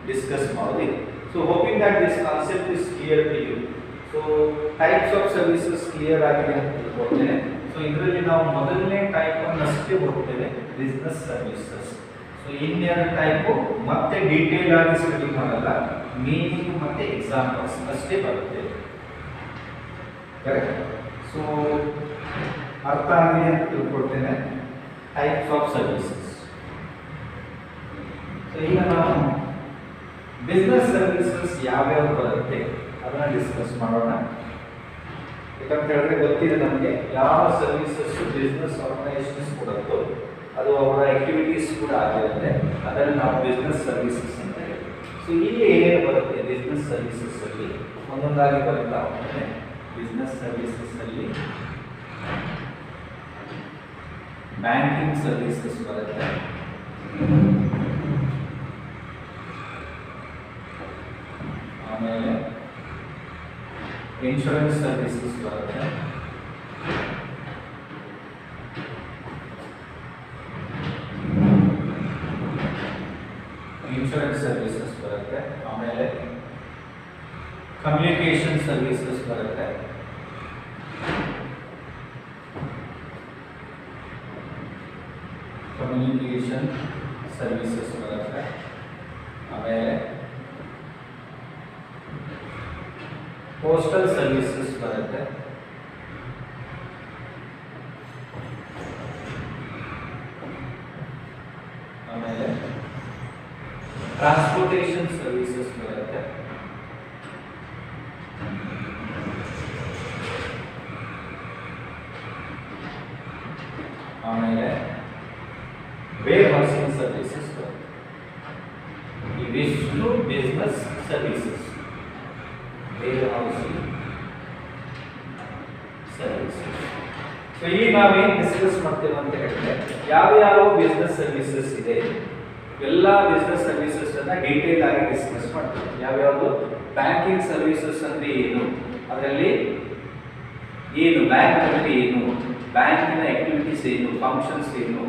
[SPEAKER 1] ಡಿಸ್ಕಸ್ ಮಾಡೋದಿದೆ. So hoping that this concept is clear to you. So types of services clear ಆಗಿದೆ ಅಂತ ತಿಳ್ಕೊಳ್ತೇನೆ. ಸೊ ಇದರಲ್ಲಿ ನಾವು ಮೊದಲನೇ ಟೈಪ್ ಅಷ್ಟೇ ಹೋಗ್ತೇವೆ, ಬಿಸ್ನೆಸ್ ಸರ್ವಿಸಸ್. ಸೊ ಇನ್ನೆರಡು ಟೈಪು ಮತ್ತೆ ಡೀಟೇಲ್ ಆಗಿ ಸ್ಟಡಿ ಮಾಡಲ್ಲ, ಮೀನಿಂಗ್ ಮತ್ತೆ ಎಕ್ಸಾಂಪಲ್ಸ್ ಅಷ್ಟೇ ಬರುತ್ತೆ. ಕರೆಕ್ಟ್. ಸೊ ಅರ್ಥ ಆಗಿದೆ ಅಂತ ತಿಳ್ಕೊಳ್ತೇನೆ ಟೈಪ್ಸ್ ಆಫ್ ಸರ್ವಿಸಸ್. ಸೊ ಈಗ ನಾವು ಬಿಸ್ನೆಸ್ ಸರ್ವಿಸಸ್ ಯಾವ್ಯಾವ ಬರುತ್ತೆ ಅದನ್ನ ಡಿಸ್ಕಸ್ ಮಾಡೋಣ. ಯಾಕಂತ ಹೇಳಿದ್ರೆ ಗೊತ್ತಿದೆ ನಮಗೆ ಯಾವ ಸರ್ವಿಸಸ್ ಬಿಸ್ನೆಸ್ ಆರ್ಗನೈಸೇಷನ್ಸ್ ಕೊಡುತ್ತೋ ಅದು ಅವರ ಆಕ್ಟಿವಿಟೀಸ್ ಕೂಡ ಆಗಿರುತ್ತೆ, ಅದನ್ನು ನಾವು ಬಿಸ್ನೆಸ್ ಸರ್ವಿಸಸ್ ಅಂತ ಹೇಳ್ತೀವಿ. ಸೊ ಇಲ್ಲಿ ಏನೇನು ಬರುತ್ತೆ ಬಿಸ್ನೆಸ್ ಸರ್ವಿಸಸ್ ಅಲ್ಲಿ ಒಂದೊಂದಾಗಿ ಬರುತ್ತಾ ಹೋಗ್ತದೆ. ಬಿಸ್ನೆಸ್ ಸರ್ವಿಸಸ್ ಅಲ್ಲಿ ಬ್ಯಾಂಕಿಂಗ್ ಸರ್ವಿಸಸ್ ಬರುತ್ತೆ, ಆಮೇಲೆ ಇನ್ಶೂರೆನ್ಸ್ ಸರ್ವಿಸಸ್ ಬರುತ್ತೆ, ಇನ್ಶೂರೆನ್ಸ್ ಸರ್ವಿಸಸ್ ಬರುತ್ತೆ, ಆಮೇಲೆ ಕಮ್ಯುನಿಕೇಷನ್ ಸರ್ವಿಸಸ್ ಬರುತ್ತೆ, ಕಮ್ಯುನಿಕೇಷನ್ ಸರ್ವಿಸಸ್ ಬರುತ್ತೆ, ಆಮೇಲೆ ಪೋಸ್ಟಲ್ ಸರ್ವಿಸಸ್ ಬರುತ್ತೆ, ಆಮೇಲೆ ಟ್ರಾನ್ಸ್ಪೋರ್ಟೇಷನ್ ಸರ್ವಿಸಸ್ ಬರುತ್ತೆ, ಆಮೇಲೆ ವೇರ್ ಹೌಸಿಂಗ್ ಸರ್ವಿಸಸ್ ಬರುತ್ತೆ. ಇವಿಷ್ಟು business services, warehousing services. So ಈಗ ನಾವೇನು ಡಿಸ್ಕಸ್ ಮಾಡ್ತೇವೆ ಅಂತ ಹೇಳಿದ್ರೆ ಯಾವ ಬಿಸ್ನೆಸ್ ಸರ್ವಿಸಸ್ ಇದೆ, ಎಲ್ಲ ಬಿಸ್ನೆಸ್ ಸರ್ವಿಸಸ್ ಅನ್ನ ಡೀಟೇಲ್ ಆಗಿ ಡಿಸ್ಕಸ್ ಮಾಡ್ತೀವಿ. ಯಾವ್ಯಾವುದು ಬ್ಯಾಂಕಿಂಗ್ ಸರ್ವಿಸಸ್ ಅಂದ್ರೆ ಏನು, ಅದರಲ್ಲಿ ಏನು ಬ್ಯಾಂಕ್ ಅಂದ್ರೆ ಏನು, ಬ್ಯಾಂಕಿನ ಆಕ್ಟಿವಿಟೀಸ್ ಏನು, ಫಂಕ್ಷನ್ಸ್ ಏನು,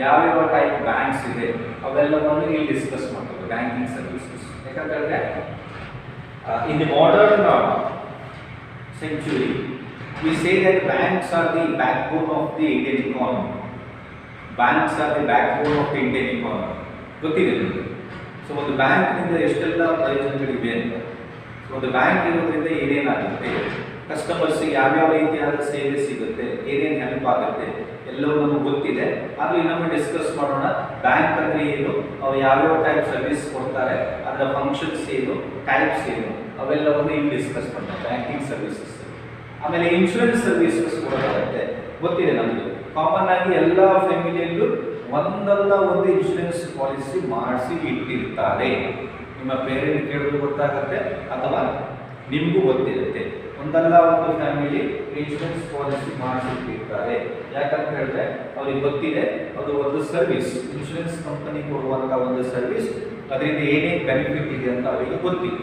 [SPEAKER 1] ಯಾವ್ಯಾವ ಟೈಪ್ ಬ್ಯಾಂಕ್ಸ್ ಇದೆ ಅವೆಲ್ಲವನ್ನು ಇಲ್ಲಿ ಡಿಸ್ಕಸ್ ಮಾಡ್ತೀವಿ ಬ್ಯಾಂಕಿಂಗ್ ಸರ್ವಿಸಸ್. ಯಾಕಂತಂದ್ರೆ in the modern century we say that banks are the backbone of the Indian economy. Banks are the backbone of the Indian economy. ಗೊತ್ತಿದೆ ನಿಮಗೆ. ಸೊ ಒಂದು ಬ್ಯಾಂಕ್ನಿಂದ ಎಷ್ಟೆಲ್ಲ ಪ್ರಯೋಜನಗಳಿವೆ ಅಂತ. ಸೊ ಒಂದು ಬ್ಯಾಂಕ್ ಇರೋದ್ರಿಂದ ಏನೇನಾಗುತ್ತೆ, ಕಸ್ಟಮರ್ಸ್ ಯಾವ್ಯಾವ ರೀತಿಯಾದ ಸೇವೆ ಸಿಗುತ್ತೆ, ಏನೇನು ಹೆಲ್ಪ್ ಆಗುತ್ತೆ ಎಲ್ಲವೂ ನಮಗೆ ಗೊತ್ತಿದೆ. ಆದರೂ ಇನ್ನೊಮ್ಮೆ ಡಿಸ್ಕಸ್ ಮಾಡೋಣ. ಬ್ಯಾಂಕ್ ಅಂದರೆ ಏನು, ಅವ್ರು ಯಾವ್ಯಾವ ಟೈಪ್ ಸರ್ವಿಸ್ ಕೊಡ್ತಾರೆ, ಅದರ ಫಂಕ್ಷನ್ಸ್ ಏನು, ಟೈಪ್ಸ್ ಏನು, ಅವೆಲ್ಲವನ್ನು ಇಲ್ಲಿ ಡಿಸ್ಕಸ್ ಮಾಡೋಣ ಬ್ಯಾಂಕಿಂಗ್ ಸರ್ವಿಸಸ್. ಆಮೇಲೆ ಇನ್ಶೂರೆನ್ಸ್ ಸರ್ವಿಸಸ್ ಕೂಡ ಬರುತ್ತೆ, ಗೊತ್ತಿದೆ ನಮಗೆ. ಕಾಮನ್ ಆಗಿ ಎಲ್ಲ ಫ್ಯಾಮಿಲಿಯಲ್ಲೂ ಒಂದಲ್ಲ ಒಂದು ಇನ್ಶೂರೆನ್ಸ್ ಪಾಲಿಸಿ ಮಾಡಿಸಿ ಇಟ್ಟಿರ್ತಾರೆ. ನಿಮ್ಮ ಪೇರೆಂಟ್ ಕೇಳಿದ್ರು ಗೊತ್ತಾಗುತ್ತೆ ಅಥವಾ ನಿಮಗೂ ಗೊತ್ತಿರುತ್ತೆ. ಒಂದಲ್ಲ ಒಂದು ಫ್ಯಾಮಿಲಿ ಇನ್ಶೂರೆನ್ಸ್ ಪಾಲಿಸಿ ಮಾಡಿಸಿಟ್ಟಿರ್ತಾರೆ. ಯಾಕಂತ ಹೇಳಿದ್ರೆ ಅವ್ರಿಗೆ ಗೊತ್ತಿದೆ ಅದು ಒಂದು ಸರ್ವಿಸ್, ಇನ್ಶೂರೆನ್ಸ್ ಕಂಪನಿ ಕೊಡುವಂಥ ಒಂದು ಸರ್ವಿಸ್, ಅದರಿಂದ ಏನೇನು ಬೆನಿಫಿಟ್ ಇದೆ ಅಂತ ಅವರಿಗೆ ಗೊತ್ತಿದೆ.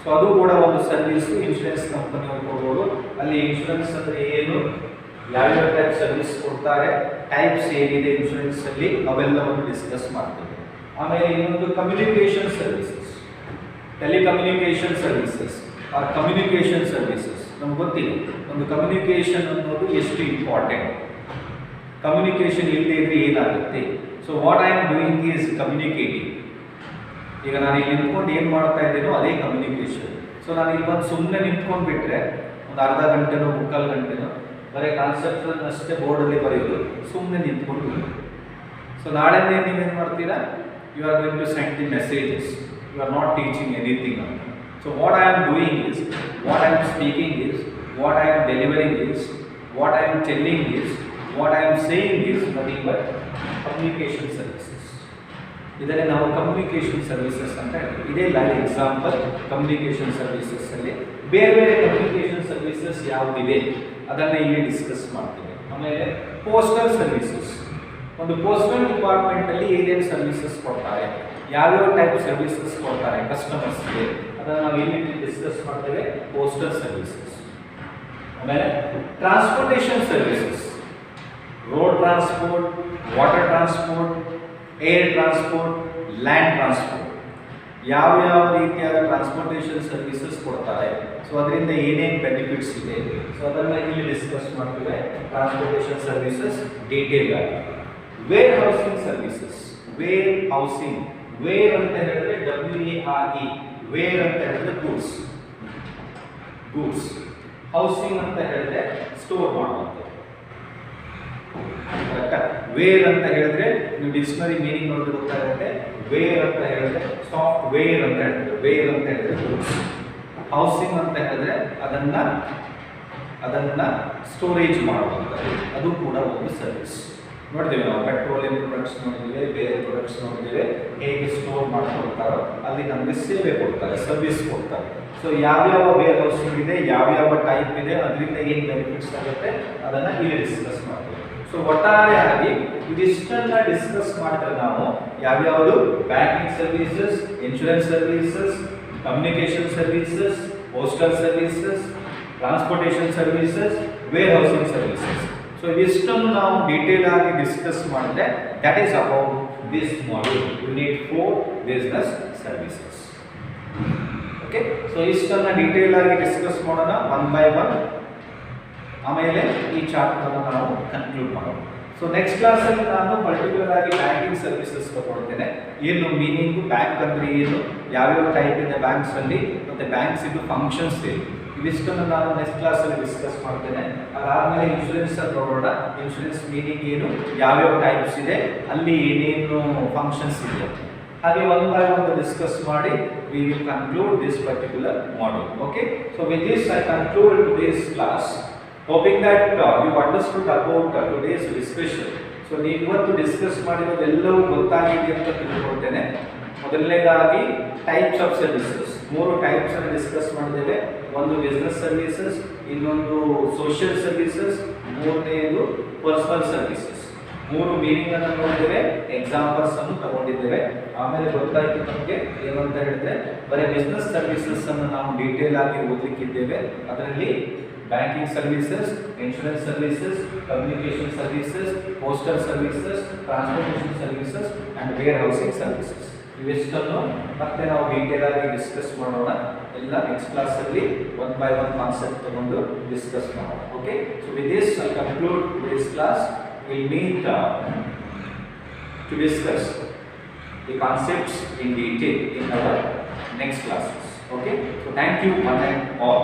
[SPEAKER 1] ಸೊ ಅದು ಕೂಡ ಒಂದು ಸರ್ವಿಸ್ ಇನ್ಶೂರೆನ್ಸ್ ಕಂಪನಿಯವರು ಕೊಡೋದು. ಅಲ್ಲಿ ಇನ್ಶೂರೆನ್ಸ್ ಅಂದರೆ ಏನು, ಯಾವ್ಯಾವ ಟೈಪ್ ಸರ್ವಿಸ್ ಕೊಡ್ತಾರೆ, ಟೈಪ್ಸ್ ಏನಿದೆ ಇನ್ಶೂರೆನ್ಸ್ ಅಲ್ಲಿ, ಅವೆಲ್ಲವನ್ನು ಡಿಸ್ಕಸ್ ಮಾಡ್ತೇವೆ. ಆಮೇಲೆ ಇನ್ನೊಂದು communication services, telecommunication services or communication services. ನಮ್ಗೆ ಗೊತ್ತಿಲ್ಲ ಒಂದು ಕಮ್ಯುನಿಕೇಷನ್ ಅನ್ನೋದು ಎಷ್ಟು ಇಂಪಾರ್ಟೆಂಟ್, ಕಮ್ಯುನಿಕೇಷನ್ ಇಲ್ಲದೆ ಇದ್ರೆ ಏನಾಗುತ್ತೆ. So what I am doing is communicating. ಈಗ ನಾನು ಇಲ್ಲಿ ನಿಂತ್ಕೊಂಡು ಏನು ಮಾಡ್ತಾ ಇದ್ದೇನೋ ಅದೇ ಕಮ್ಯುನಿಕೇಷನ್. ಸೊ ನಾನು ಇಲ್ಲಿ ಬಂದು ಸುಮ್ಮನೆ ನಿಂತ್ಕೊಂಡು ಬಿಟ್ಟರೆ ಒಂದು ಅರ್ಧ ಗಂಟೆನೋ ಮುಕ್ಕಾಲು ಗಂಟೆನೋ ಬರೀ ಕಾನ್ಸೆಪ್ಟ್ ಅಷ್ಟೇ ಬೋರ್ಡಲ್ಲಿ ಬರೆಯೋದು, ಸುಮ್ಮನೆ ನಿಂತ್ಕೊಂಡು. ಸೊ ನಾಳೆ ನೀವೇನು ಮಾಡ್ತೀರಾ, you are going to send the messages, you are not teaching anything ಅಂತ. So what I am doing is, what I am speaking is, what I am delivering is, what I am telling is, what I am saying is nothing but communication services. ಇದನ್ನೇ ನಾವು communication services ಅಂತ ಹೇಳ್ತೀವಿ. ಇದೇ live example communication services ಅಲ್ಲಿ ಬೇರೆ ಬೇರೆ communication services ಯಾವುದಿವೆ ಅದನ್ನು ಇಲ್ಲಿ ಡಿಸ್ಕಸ್ ಮಾಡ್ತೀವಿ. ಆಮೇಲೆ ಪೋಸ್ಟಲ್ ಸರ್ವಿಸಸ್, ಒಂದು ಪೋಸ್ಟಲ್ ಡಿಪಾರ್ಟ್ಮೆಂಟ್ ಅಲ್ಲಿ ಏನೇನು ಸರ್ವಿಸಸ್ ಕೊಡ್ತಾರೆ, ಯಾವ್ಯಾವ ಟೈಪ್ ಸರ್ವಿಸಸ್ ಕೊಡ್ತಾರೆ ಕಸ್ಟಮರ್ಸ್ಗೆ, ಅದನ್ನು ನಾವು ಇಲ್ಲಿ ಡಿಸ್ಕಸ್ ಮಾಡ್ತೇವೆ ಪೋಸ್ಟಲ್ ಸರ್ವಿಸಸ್. ಆಮೇಲೆ transportation services, road transport, water transport, air transport, land transport, ಯಾವ್ಯಾವ ರೀತಿಯಾದ ಟ್ರಾನ್ಸ್ಪೋರ್ಟೇಷನ್ ಸರ್ವಿಸಸ್ ಕೊಡ್ತಾರೆ, ಸೊ ಅದರಿಂದ ಏನೇನು ಬೆನಿಫಿಟ್ಸ್ ಇದೆ, ಸೊ ಅದನ್ನು ಇಲ್ಲಿ ಡಿಸ್ಕಸ್ ಮಾಡ್ತೀವಿ ಟ್ರಾನ್ಸ್ಪೋರ್ಟೇಷನ್ ಸರ್ವಿಸಸ್ ಡೀಟೇಲ್ ಆಗಿ. Warehousing services, warehousing, ware ಅಂತ ಹೇಳಿದ್ರೆ WARE, ವೇರ್ ಅಂತ ಹೇಳಿದ್ರೆ ಗೂಡ್ಸ್, ಗೂಡ್ಸ್, ಹೌಸಿಂಗ್ ಅಂತ ಹೇಳಿದ್ರೆ ಸ್ಟೋರ್ ಮಾಡುವಂಥದ್ದು. ವೇರ್ ಅಂತ ಹೇಳಿದ್ರೆ ನೀವು ಡಿಕ್ಷನರಿ ಮೀನಿಂಗ್ ನೋಡಿದ್ರೆ ಗೊತ್ತಾಗುತ್ತೆ. ವೇರ್ ಅಂತ ಹೇಳಿದ್ರೆ ಸಾಫ್ಟ್ ವೇರ್ ಅಂತ ಹೇಳ್ತಾರೆ, ವೇರ್ ಅಂತ ಹೇಳಿದ್ರೆ ಗೂಡ್ಸ್. ಹೌಸಿಂಗ್ ಅಂತ ಹೇಳಿದ್ರೆ ಅದನ್ನ ಸ್ಟೋರೇಜ್ ಮಾಡುವಂಥದ್ದು, ಅದು ಕೂಡ ಒಂದು ಸರ್ವಿಸ್. ನೋಡಿದ್ದೇವೆ ನಾವು ಪೆಟ್ರೋಲಿಯಂ ಪ್ರಾಡಕ್ಟ್ಸ್ ನೋಡಿದ್ದೇವೆ, ಬೇರೆ ಪ್ರಾಡಕ್ಟ್ಸ್ ನೋಡಿದ್ದೇವೆ, ಹೇಗೆ ಸ್ಟೋರ್ ಮಾಡ್ಕೊಳ್ತಾರೋ ಅಲ್ಲಿ ನಮಗೆ ಸೇವೆ ಕೊಡ್ತಾರೆ, ಸರ್ವಿಸ್ ಕೊಡ್ತಾರೆ. ಸೊ ಯಾವ್ಯಾವ ವೇರ್ ಹೌಸಿಂಗ್ ಇದೆ, ಯಾವ್ಯಾವ ಟೈಪ್ ಇದೆ, ಅದರಿಂದ ಏನು ಬೆನಿಫಿಟ್ಸ್ ಆಗುತ್ತೆ ಅದನ್ನು ಇಲ್ಲಿ ಡಿಸ್ಕಸ್ ಮಾಡ್ತೀವಿ. ಸೊ ಒಟ್ಟಾರೆಯಾಗಿ ಇದಿಷ್ಟನ್ನ ಡಿಸ್ಕಸ್ ಮಾಡಿದ್ರೆ ನಾವು ಯಾವ್ಯಾವುದು banking services, insurance services, communication services, postal services, transportation services, warehousing services. So ಇದಿಷ್ಟನ್ನು ನಾವು ಡೀಟೇಲ್ ಆಗಿ ಡಿಸ್ಕಸ್ ಮಾಡಿದ್ರೆ that is about this module unit 4 business services. Okay, so ಇಷ್ಟನ್ನ ಡೀಟೇಲ್ ಆಗಿ ಡಿಸ್ಕಸ್ ಮಾಡೋಣ ಒನ್ ಬೈ ಒನ್. ಆಮೇಲೆ ಈ chapter ನಾವು ಕನ್ಕ್ಲೂಡ್ ಮಾಡೋಣ. ಸೊ ನೆಕ್ಸ್ಟ್ ಕ್ಲಾಸಲ್ಲಿ ನಾನು ಪರ್ಟಿಕ್ಯುಲರ್ ಆಗಿ ಬ್ಯಾಂಕಿಂಗ್ ಸರ್ವಿಸಸ್ ತಗೊಳ್ತೇನೆ. ಏನು ಮೀನಿಂಗು, ಬ್ಯಾಂಕ್ ಅಂದ್ರೆ ಏನು, ಯಾವ್ಯಾವ ಟೈಪ್ ಇದೆ ಬ್ಯಾಂಕ್ಸ್ ಅಲ್ಲಿ, ಮತ್ತೆ ಬ್ಯಾಂಕ್ಸ್ ಇದು ಫಂಕ್ಷನ್ಸ್ ಏನು, ಇವಿಷ್ಟನ್ನು ನಾನು ನೆಕ್ಸ್ಟ್ ಕ್ಲಾಸಲ್ಲಿ ಡಿಸ್ಕಸ್ ಮಾಡ್ತೇನೆ. ಅದಾದಮೇಲೆ ಇನ್ಶೂರೆನ್ಸ್ ಅಲ್ಲಿ ನೋಡೋಣ. ಇನ್ಶೂರೆನ್ಸ್ ಮೀನಿಂಗ್ ಏನು, ಯಾವ್ಯಾವ ಟೈಪ್ಸ್ ಇದೆ, ಅಲ್ಲಿ ಏನೇನು ಫಂಕ್ಷನ್ಸ್ ಇದೆ, ಹಾಗೆ ಒನ್ ಬೈ ಒನ್ ಡಿಸ್ಕಸ್ ಮಾಡಿ we will conclude this particular module. Okay, so with this I conclude today's class, hoping that you understood about today's discussion. So ನೀವು ಇವತ್ತು ಡಿಸ್ಕಸ್ ಮಾಡಿರೋದೆಲ್ಲವೂ ಗೊತ್ತಾಗಿದೆ ಅಂತ ತಿಳ್ಕೊಳ್ತೇನೆ. ಮೊದಲನೇದಾಗಿ ಟೈಪ್ಸ್ ಆಫ್ ಸರ್ವಿಸಸ್, 3 ಟೈಪ್ಸ್ ಅನ್ನು discuss ಮಾಡಿದ್ದೇವೆ. ಒಂದು business services, ಇನ್ನೊಂದು ಸೋಷಿಯಲ್ ಸರ್ವಿಸಸ್, ಮೂರನೆಯದು ಪರ್ಸನಲ್ ಸರ್ವಿಸಸ್. 3 ಮೀನಿಂಗ್ ಅನ್ನು ನೋಡಿದ್ದೇವೆ, ಎಕ್ಸಾಂಪಲ್ಸ್ ಅನ್ನು ತಗೊಂಡಿದ್ದೇವೆ. ಆಮೇಲೆ ಗೊತ್ತಾಯ್ತು ನಮಗೆ ಏನಂತ ಹೇಳಿದ್ರೆ ಬರೀ ಬಿಸ್ನೆಸ್ ಸರ್ವಿಸಸ್ ಅನ್ನು ನಾವು ಡೀಟೇಲ್ ಆಗಿ ಓದಲಿಕ್ಕಿದ್ದೇವೆ. ಅದರಲ್ಲಿ banking services, insurance services, communication services, postal services, transportation services and warehousing services. ಇವೆಷ್ಟನ್ನು ಮತ್ತೆ ನಾವು ಡೀಟೇಲ್ ಆಗಿ ಡಿಸ್ಕಸ್ ಮಾಡೋಣ. ಎಲ್ಲ ನೆಕ್ಸ್ಟ್ ಕ್ಲಾಸಲ್ಲಿ ಒನ್ ಬೈ ಒನ್ ಕಾನ್ಸೆಪ್ಟ್ ತಗೊಂಡು ಡಿಸ್ಕಸ್ ಮಾಡೋಣ. Okay, so with this I conclude this class. We'll meet to discuss the concepts in detail in our next classes. Okay, so thank you one and all.